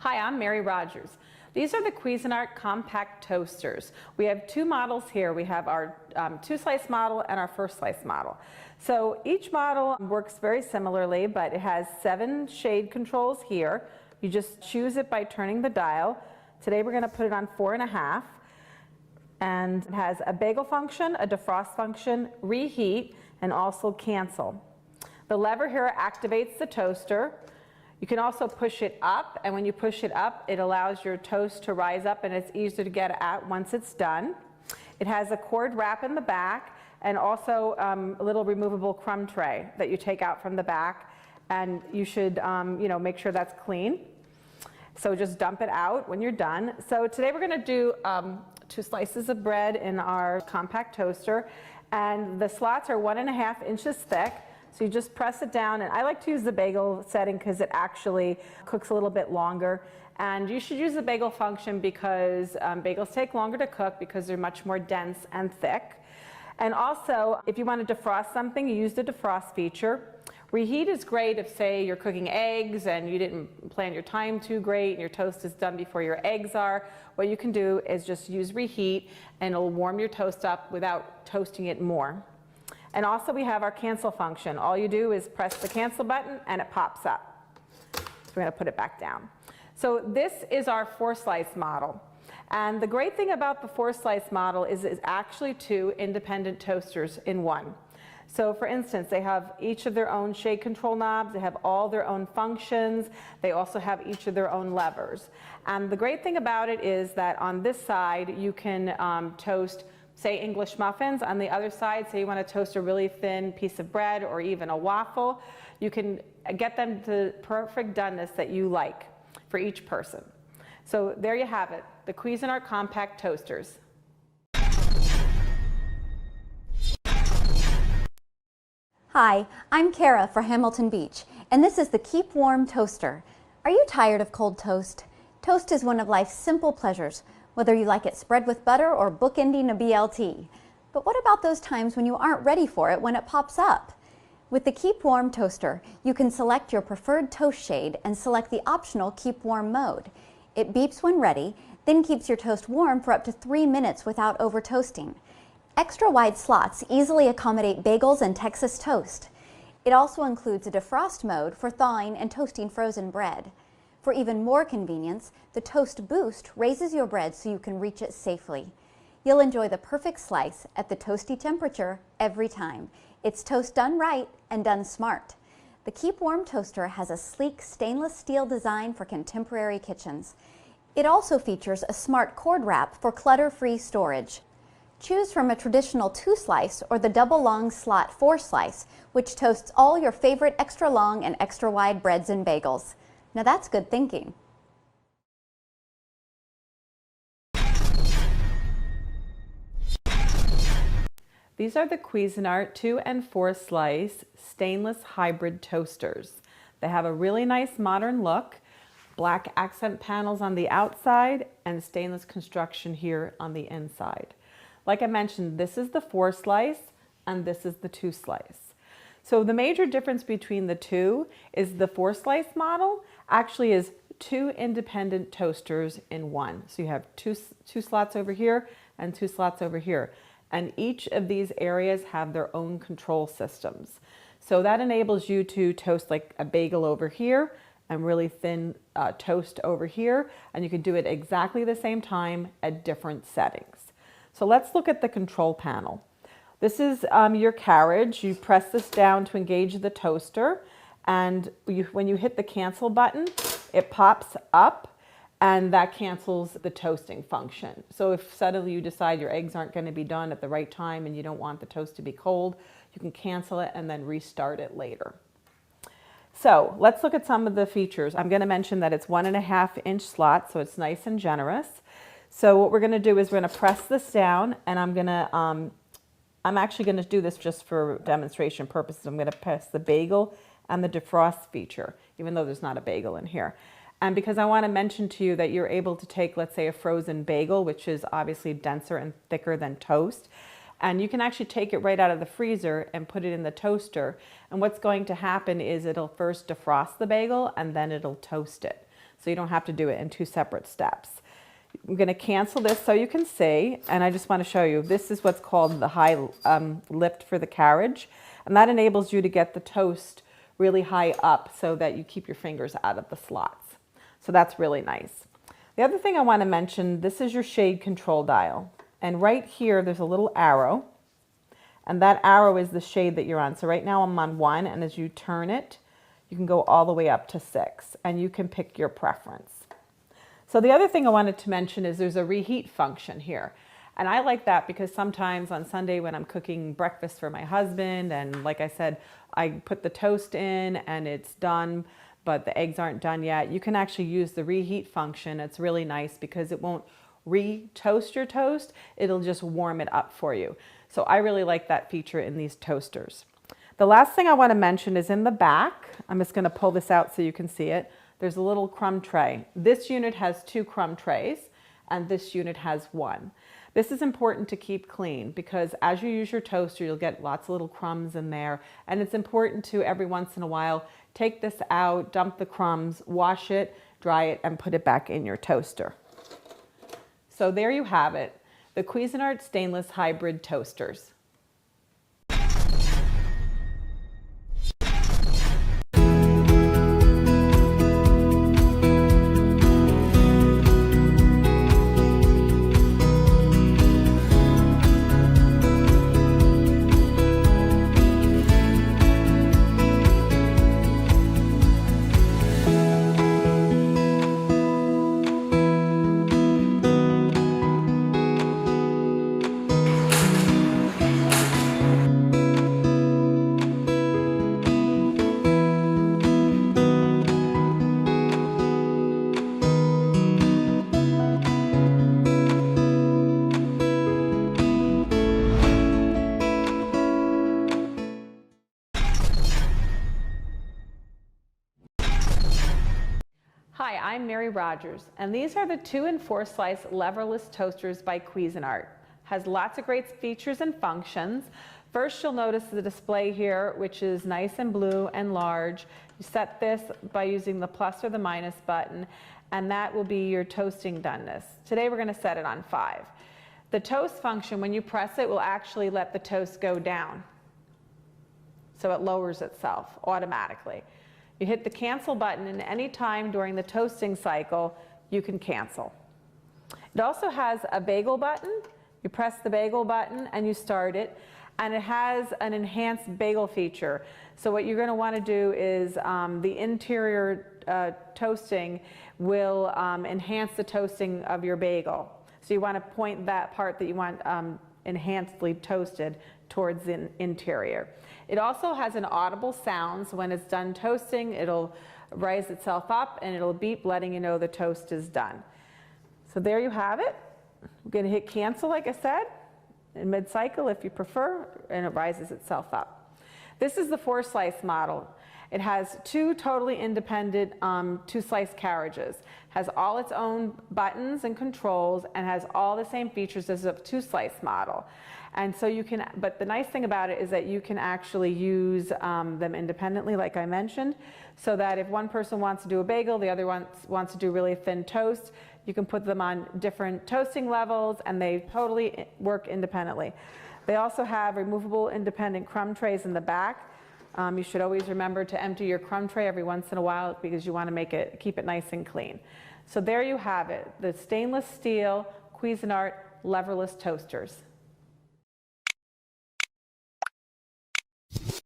Hi, I'm Mary Rogers. These are the Cuisinart compact toasters. We have two models here. We have our two-slice model and our first-slice model. So each model works very similarly, but it has 7 shade controls here. You just choose it by turning the dial. Today we're going to put it on 4.5. And it has a bagel function, a defrost function, reheat, and also cancel. The lever here activates the toaster. You can also push it up, and when you push it up, it allows your toast to rise up, and it's easier to get at once it's done. It has a cord wrap in the back, and also a little removable crumb tray that you take out from the back, and you should make sure that's clean. So just dump it out when you're done. So today we're going to do 2 slices of bread in our compact toaster, and the slots are 1.5 inches thick. So you just press it down, and I like to use the bagel setting because it actually cooks a little bit longer. And you should use the bagel function because bagels take longer to cook because they're much more dense and thick. And also, if you want to defrost something, you use the defrost feature. Reheat is great if, say, you're cooking eggs and you didn't plan your time too great and your toast is done before your eggs are. What you can do is just use reheat, and it'll warm your toast up without toasting it more. And also we have our cancel function. All you do is press the cancel button and it pops up. So we're going to put it back down. So this is our 4-slice model. And the great thing about the 4-slice model is it's actually 2 independent toasters in one. So for instance, they have each of their own shade control knobs, they have all their own functions, they also have each of their own levers. And the great thing about it is that on this side you can toast, say, English muffins. On the other side, say you want to toast a really thin piece of bread or even a waffle, you can get them to the perfect doneness that you like for each person. So there you have it, the Cuisinart compact toasters. Hi, I'm Kara for Hamilton Beach, and this is the Keep Warm Toaster. Are you tired of cold toast? Toast is one of life's simple pleasures, whether you like it spread with butter or bookending a BLT. But what about those times when you aren't ready for it when it pops up? With the Keep Warm Toaster, you can select your preferred toast shade and select the optional Keep Warm mode. It beeps when ready, then keeps your toast warm for up to 3 minutes without over toasting. Extra wide slots easily accommodate bagels and Texas toast. It also includes a defrost mode for thawing and toasting frozen bread. For even more convenience, the Toast Boost raises your bread so you can reach it safely. You'll enjoy the perfect slice at the toasty temperature every time. It's toast done right and done smart. The Keep Warm Toaster has a sleek stainless steel design for contemporary kitchens. It also features a smart cord wrap for clutter-free storage. Choose from a traditional 2-slice or the double long slot 4-slice, which toasts all your favorite extra long and extra wide breads and bagels. Now that's good thinking. These are the Cuisinart 2- and 4-slice stainless hybrid toasters. They have a really nice modern look, black accent panels on the outside, and stainless construction here on the inside. Like I mentioned, this is the 4-slice and this is the 2-slice. So the major difference between the two is the 4-slice model actually is 2 independent toasters in one. So you have two slots over here and 2 slots over here. And each of these areas have their own control systems. So that enables you to toast like a bagel over here and really thin toast over here. And you can do it exactly the same time at different settings. So let's look at the control panel. This is your carriage. You press this down to engage the toaster, and when you hit the cancel button, it pops up, and that cancels the toasting function. So if suddenly you decide your eggs aren't going to be done at the right time and you don't want the toast to be cold, you can cancel it and then restart it later. So let's look at some of the features. I'm going to mention that it's 1.5 inch slot, so it's nice and generous. So what we're going to do is we're going to press this down, and I'm actually going to do this just for demonstration purposes. I'm going to press the bagel and the defrost feature, even though there's not a bagel in here. And because I want to mention to you that you're able to take, let's say, a frozen bagel, which is obviously denser and thicker than toast, and you can actually take it right out of the freezer and put it in the toaster. And what's going to happen is it'll first defrost the bagel and then it'll toast it. so you don't have to do it in 2 separate steps. I'm going to cancel this so you can see, and I just want to show you, this is what's called the high lift for the carriage, and that enables you to get the toast really high up so that you keep your fingers out of the slots. So that's really nice. The other thing I want to mention, this is your shade control dial, and right here there's a little arrow, and that arrow is the shade that you're on. So right now I'm on 1, and as you turn it, you can go all the way up to 6, and you can pick your preference. So the other thing I wanted to mention is there's a reheat function here. And I like that because sometimes on Sunday when I'm cooking breakfast for my husband, and like I said, I put the toast in and it's done, but the eggs aren't done yet, you can actually use the reheat function. It's really nice because it won't re-toast your toast, it'll just warm it up for you. So I really like that feature in these toasters. The last thing I want to mention is in the back. I'm just going to pull this out so you can see it. There's a little crumb tray. This unit has 2 crumb trays and this unit has 1. This is important to keep clean because as you use your toaster, you'll get lots of little crumbs in there, and it's important to every once in a while take this out, dump the crumbs, wash it, dry it, and put it back in your toaster. So there you have it, the Cuisinart stainless hybrid toasters. Hi, I'm Mary Rogers, and these are the 2 and 4 slice leverless toasters by Cuisinart. Has lots of great features and functions. First, you'll notice the display here, which is nice and blue and large. You set this by using the plus or the minus button, and that will be your toasting doneness. Today we're going to set it on 5. The toast function, when you press it, will actually let the toast go down. So it lowers itself automatically. You hit the cancel button, and any time during the toasting cycle, you can cancel. It also has a bagel button. You press the bagel button and you start it, and it has an enhanced bagel feature. So what you're going to want to do is the interior toasting will enhance the toasting of your bagel. So you want to point that part that you want enhancedly toasted towards the interior. It also has an audible sound, so when it's done toasting, it'll rise itself up and it'll beep letting you know the toast is done. So there you have it. I'm going to hit cancel, like I said, in mid-cycle if you prefer, and it rises itself up. This is the 4-slice model. It has 2 totally independent 2-slice carriages, has all its own buttons and controls, and has all the same features as a 2-slice model. And so you can, but the nice thing about it is that you can actually use them independently, like I mentioned, so that if one person wants to do a bagel, the other one wants to do really thin toast, you can put them on different toasting levels and they totally work independently. They also have removable independent crumb trays in the back. You should always remember to empty your crumb tray every once in a while because you want to keep it nice and clean. So there you have it, the stainless steel Cuisinart leverless toasters.